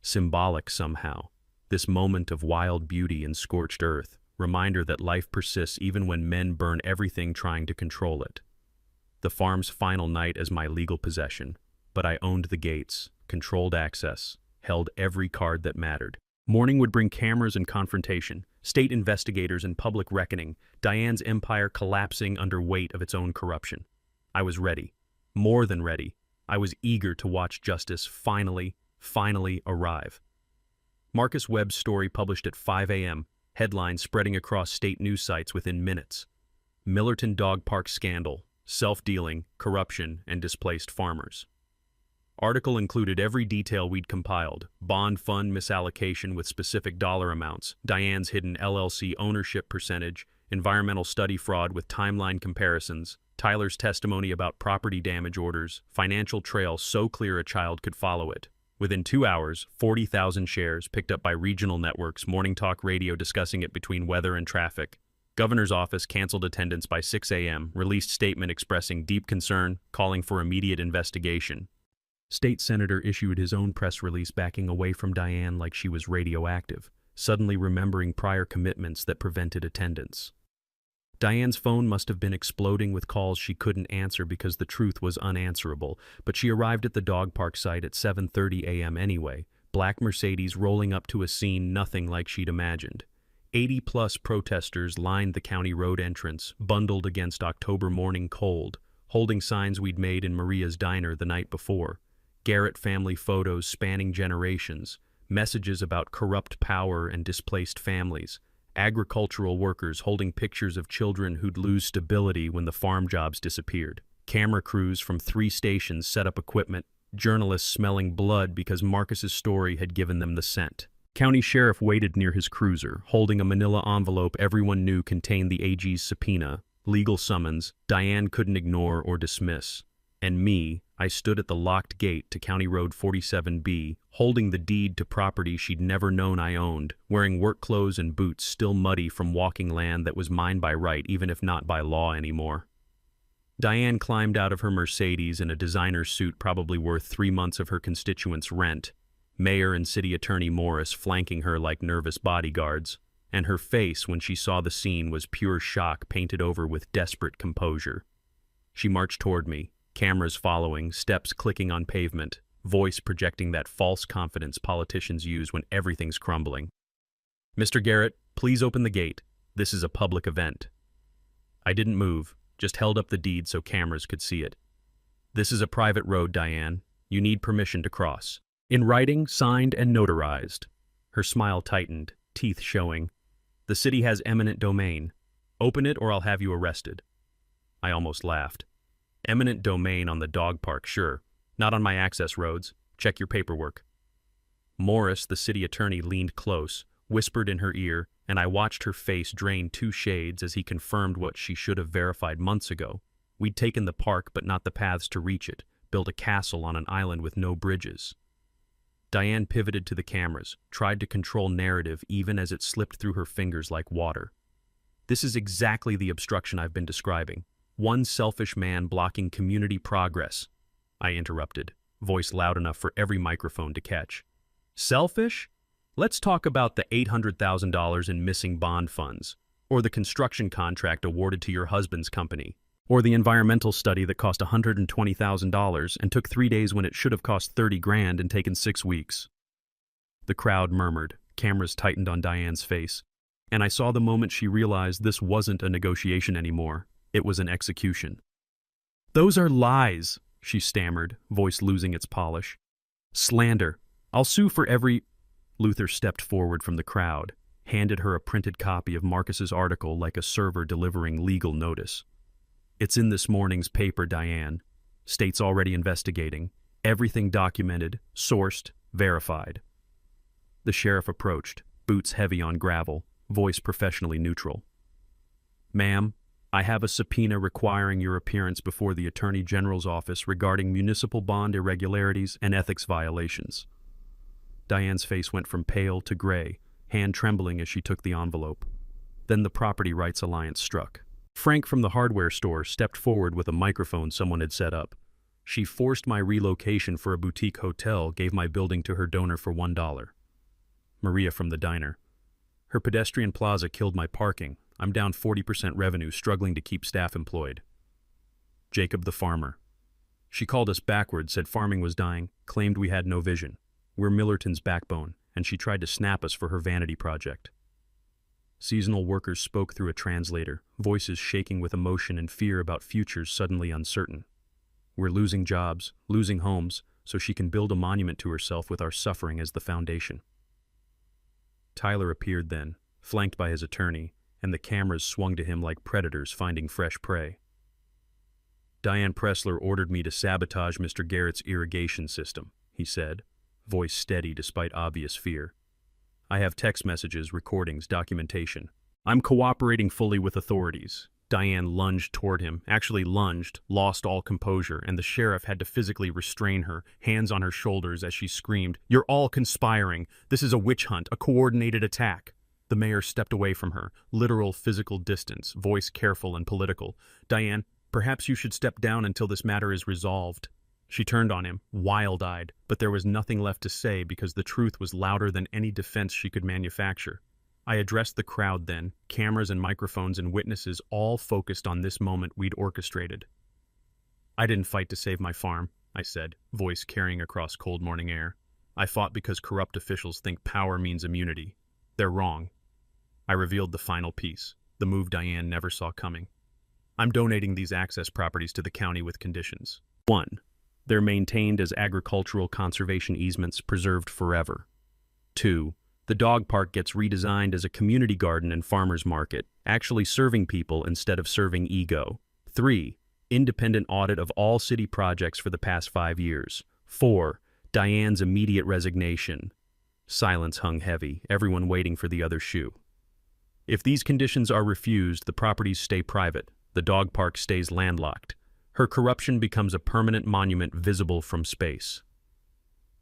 Symbolic somehow, this moment of wild beauty in scorched earth, reminder that life persists even when men burn everything trying to control it. The farm's final night as my legal possession, but I owned the gates, controlled access, held every card that mattered. Morning would bring cameras and confrontation, state investigators and public reckoning, Diane's empire collapsing under weight of its own corruption. I was ready. More than ready. I was eager to watch justice finally arrive. Marcus Webb's story published at 5 a.m., headlines spreading across state news sites within minutes. Millerton Dog Park scandal, self-dealing, corruption, and displaced farmers. Article included every detail we'd compiled, bond fund misallocation with specific dollar amounts, Diane's hidden LLC ownership percentage, environmental study fraud with timeline comparisons, Tyler's testimony about property damage orders, financial trail so clear a child could follow it. Within 2 hours, 40,000 shares picked up by regional networks, morning talk radio discussing it between weather and traffic. Governor's office canceled attendance by 6 a.m., released statement expressing deep concern, calling for immediate investigation. State senator issued his own press release backing away from Diane like she was radioactive, suddenly remembering prior commitments that prevented attendance. Diane's phone must have been exploding with calls she couldn't answer because the truth was unanswerable, but she arrived at the dog park site at 7:30 a.m. anyway, black Mercedes rolling up to a scene nothing like she'd imagined. 80-plus protesters lined the county road entrance, bundled against October morning cold, holding signs we'd made in Maria's diner the night before. Garrett family photos spanning generations, messages about corrupt power and displaced families, agricultural workers holding pictures of children who'd lose stability when the farm jobs disappeared. Camera crews from 3 stations set up equipment, journalists smelling blood because Marcus's story had given them the scent. County sheriff waited near his cruiser, holding a manila envelope everyone knew contained the AG's subpoena, legal summons Diane couldn't ignore or dismiss. And me, I stood at the locked gate to County Road 47B, holding the deed to property she'd never known I owned, wearing work clothes and boots still muddy from walking land that was mine by right even if not by law anymore. Diane climbed out of her Mercedes in a designer suit probably worth 3 months of her constituents' rent, Mayor and City Attorney Morris flanking her like nervous bodyguards, and her face when she saw the scene was pure shock painted over with desperate composure. She marched toward me, cameras following, steps clicking on pavement, voice projecting that false confidence politicians use when everything's crumbling. "Mr. Garrett, please open the gate. This is a public event." I didn't move, just held up the deed so cameras could see it. "This is a private road, Diane. You need permission to cross. In writing, signed, and notarized." Her smile tightened, teeth showing. "The city has eminent domain. Open it or I'll have you arrested." I almost laughed. "Eminent domain on the dog park, sure. Not on my access roads. Check your paperwork." Morris, the city attorney, leaned close, whispered in her ear, and I watched her face drain 2 shades as he confirmed what she should have verified months ago. We'd taken the park but not the paths to reach it, built a castle on an island with no bridges. Diane pivoted to the cameras, tried to control narrative even as it slipped through her fingers like water. "This is exactly the obstruction I've been describing. One selfish man blocking community progress." I interrupted, voice loud enough for every microphone to catch. "Selfish? Let's talk about the $800,000 in missing bond funds, or the construction contract awarded to your husband's company, or the environmental study that cost $120,000 and took 3 days when it should have cost 30 grand and taken 6 weeks. The crowd murmured, cameras tightened on Diane's face, and I saw the moment she realized this wasn't a negotiation anymore, it was an execution. "Those are lies," she stammered, voice losing its polish. "Slander. I'll sue for every—" Luther stepped forward from the crowd, handed her a printed copy of Marcus's article like a server delivering legal notice. "It's in this morning's paper, Diane. State's already investigating. Everything documented, sourced, verified." The sheriff approached, boots heavy on gravel, voice professionally neutral. "Ma'am, I have a subpoena requiring your appearance before the Attorney General's office regarding municipal bond irregularities and ethics violations." Diane's face went from pale to gray, hand trembling as she took the envelope. Then the Property Rights Alliance struck. Frank from the hardware store stepped forward with a microphone someone had set up. "She forced my relocation for a boutique hotel, gave my building to her donor for $1. Maria from the diner. "Her pedestrian plaza killed my parking. I'm down 40% revenue, struggling to keep staff employed." Jacob the farmer. "She called us backwards, said farming was dying, claimed we had no vision. We're Millerton's backbone, and she tried to snap us for her vanity project." Seasonal workers spoke through a translator, voices shaking with emotion and fear about futures suddenly uncertain. "We're losing jobs, losing homes, so she can build a monument to herself with our suffering as the foundation." Tyler appeared then, flanked by his attorney, and the cameras swung to him like predators finding fresh prey. "Diane Pressler ordered me to sabotage Mr. Garrett's irrigation system," he said, voice steady despite obvious fear. "I have text messages, recordings, documentation. I'm cooperating fully with authorities." Diane lunged toward him, actually lunged, lost all composure, and the sheriff had to physically restrain her, hands on her shoulders as she screamed, "You're all conspiring. This is a witch hunt, a coordinated attack." The mayor stepped away from her, literal physical distance, voice careful and political. "Diane, perhaps you should step down until this matter is resolved." She turned on him, wild-eyed, but there was nothing left to say because the truth was louder than any defense she could manufacture. I addressed the crowd then, cameras and microphones and witnesses all focused on this moment we'd orchestrated. "I didn't fight to save my farm," I said, voice carrying across cold morning air. "I fought because corrupt officials think power means immunity. They're wrong." I revealed the final piece, the move Diane never saw coming. "I'm donating these access properties to the county with conditions. 1. They're maintained as agricultural conservation easements preserved forever. 2. The dog park gets redesigned as a community garden and farmer's market, actually serving people instead of serving ego. 3. Independent audit of all city projects for the past 5 years. 4. Diane's immediate resignation." Silence hung heavy, everyone waiting for the other shoe. "If these conditions are refused, the properties stay private. The dog park stays landlocked. Her corruption becomes a permanent monument visible from space.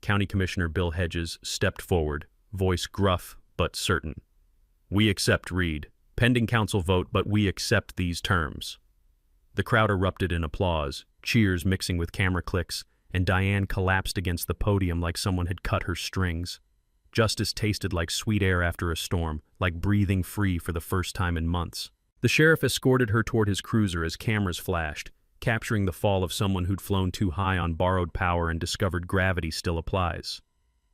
County Commissioner Bill Hedges stepped forward, voice gruff but certain. "We accept Reed. Pending council vote, but we accept these terms." The crowd erupted in applause, cheers mixing with camera clicks, and Diane collapsed against the podium like someone had cut her strings. Justice tasted like sweet air after a storm, like breathing free for the first time in months. The sheriff escorted her toward his cruiser as cameras flashed, capturing the fall of someone who'd flown too high on borrowed power and discovered gravity still applies.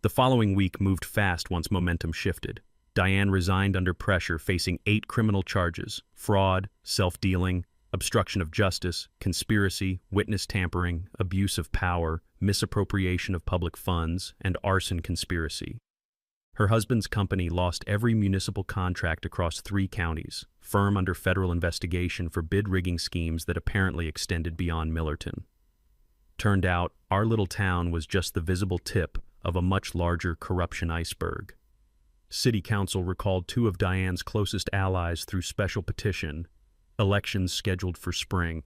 The following week moved fast once momentum shifted. Diane resigned under pressure, facing 8 criminal charges: fraud, self-dealing, obstruction of justice, conspiracy, witness tampering, abuse of power, misappropriation of public funds, and arson conspiracy. Her husband's company lost every municipal contract across 3 counties, firm under federal investigation for bid rigging schemes that apparently extended beyond Millerton. Turned out, our little town was just the visible tip of a much larger corruption iceberg. City Council recalled 2 of Diane's closest allies through special petition, elections scheduled for spring.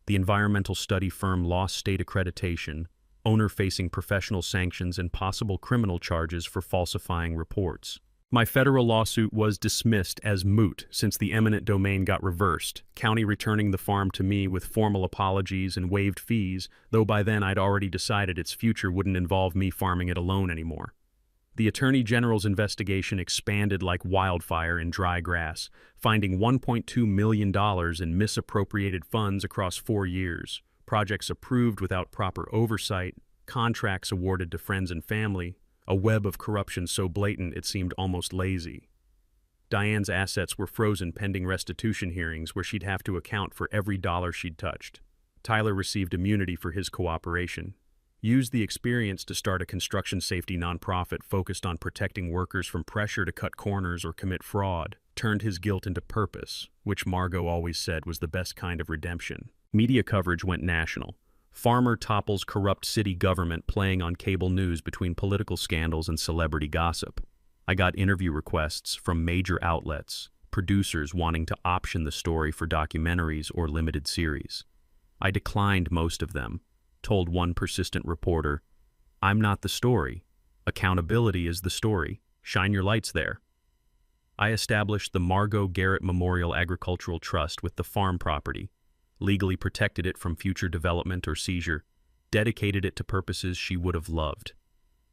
The environmental study firm lost state accreditation, owner facing professional sanctions and possible criminal charges for falsifying reports. My federal lawsuit was dismissed as moot since the eminent domain got reversed, county returning the farm to me with formal apologies and waived fees, though by then I'd already decided its future wouldn't involve me farming it alone anymore. The Attorney General's investigation expanded like wildfire in dry grass, finding $1.2 million in misappropriated funds across 4 years, projects approved without proper oversight, contracts awarded to friends and family, a web of corruption so blatant it seemed almost lazy. Diane's assets were frozen pending restitution hearings where she'd have to account for every dollar she'd touched. Tyler received immunity for his cooperation, used the experience to start a construction safety nonprofit focused on protecting workers from pressure to cut corners or commit fraud, turned his guilt into purpose, which Margot always said was the best kind of redemption. Media coverage went national. Farmer topples corrupt city government playing on cable news between political scandals and celebrity gossip. I got interview requests from major outlets, producers wanting to option the story for documentaries or limited series. I declined most of them, told one persistent reporter, "I'm not the story. Accountability is the story. Shine your lights there." I established the Margot Garrett Memorial Agricultural Trust with the farm property, legally protected it from future development or seizure, dedicated it to purposes she would have loved.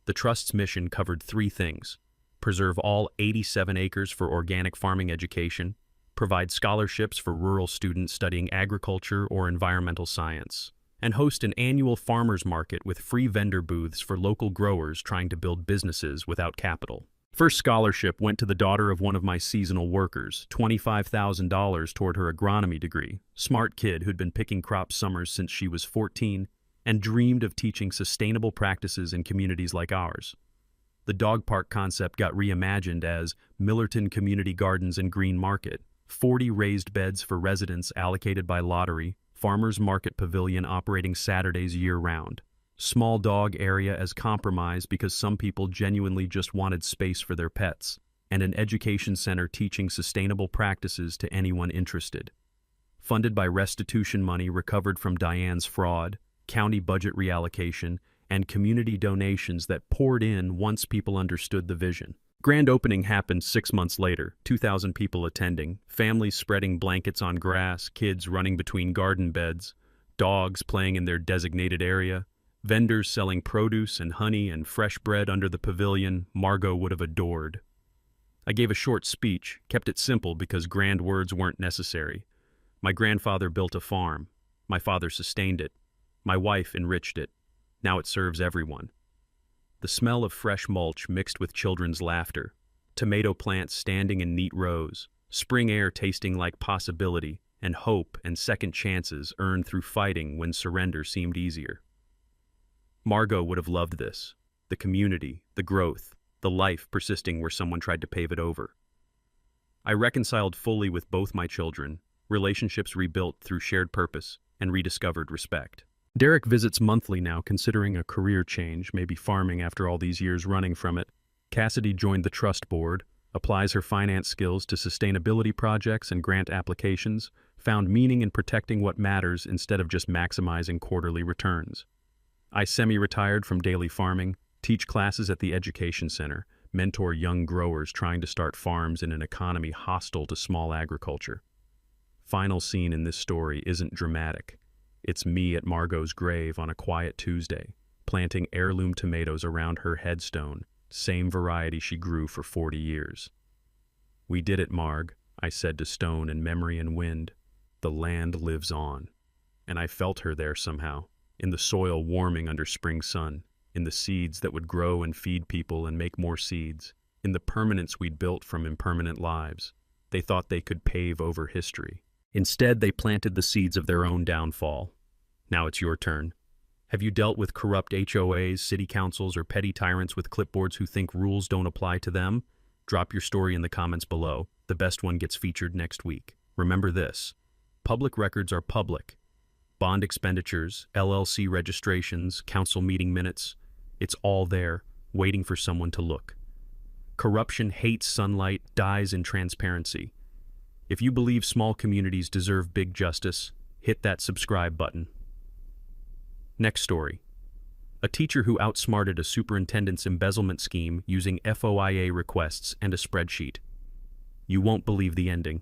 The trust's mission covered 3 things: preserve all 87 acres for organic farming education, provide scholarships for rural students studying agriculture or environmental science, and host an annual farmers market with free vendor booths for local growers trying to build businesses without capital. First scholarship went to the daughter of one of my seasonal workers, $25,000 toward her agronomy degree. Smart kid who'd been picking crops summers since she was 14 and dreamed of teaching sustainable practices in communities like ours. The dog park concept got reimagined as Millerton Community Gardens and Green Market, 40 raised beds for residents allocated by lottery, farmers market pavilion operating Saturdays year-round. Small dog area as compromise because some people genuinely just wanted space for their pets, and an education center teaching sustainable practices to anyone interested. Funded by restitution money recovered from Diane's fraud, county budget reallocation, and community donations that poured in once people understood the vision. Grand opening happened 6 months later, 2,000 people attending, families spreading blankets on grass, kids running between garden beds, dogs playing in their designated area, vendors selling produce and honey and fresh bread under the pavilion Margot would have adored. I gave a short speech, kept it simple because grand words weren't necessary. My grandfather built a farm. My father sustained it. My wife enriched it. Now it serves everyone. The smell of fresh mulch mixed with children's laughter, tomato plants standing in neat rows, spring air tasting like possibility, and hope and second chances earned through fighting when surrender seemed easier. Margot would have loved this, the community, the growth, the life persisting where someone tried to pave it over. I reconciled fully with both my children, relationships rebuilt through shared purpose and rediscovered respect. Derek visits monthly now, considering a career change, maybe farming after all these years running from it. Cassidy joined the trust board, applies her finance skills to sustainability projects and grant applications, found meaning in protecting what matters instead of just maximizing quarterly returns. I semi-retired from daily farming, teach classes at the education center, mentor young growers trying to start farms in an economy hostile to small agriculture. Final scene in this story isn't dramatic. It's me at Margot's grave on a quiet Tuesday, planting heirloom tomatoes around her headstone, same variety she grew for 40 years. "We did it, Marg," I said to stone and memory and wind. "The land lives on." And I felt her there somehow, in the soil warming under spring sun, in the seeds that would grow and feed people and make more seeds, in the permanence we'd built from impermanent lives. They thought they could pave over history. Instead, they planted the seeds of their own downfall. Now it's your turn. Have you dealt with corrupt HOAs, city councils, or petty tyrants with clipboards who think rules don't apply to them? Drop your story in the comments below. The best one gets featured next week. Remember this: public records are public. Bond expenditures, LLC registrations, council meeting minutes, it's all there, waiting for someone to look. Corruption hates sunlight, dies in transparency. If you believe small communities deserve big justice, hit that subscribe button. Next story. A teacher who outsmarted a superintendent's embezzlement scheme using FOIA requests and a spreadsheet. You won't believe the ending.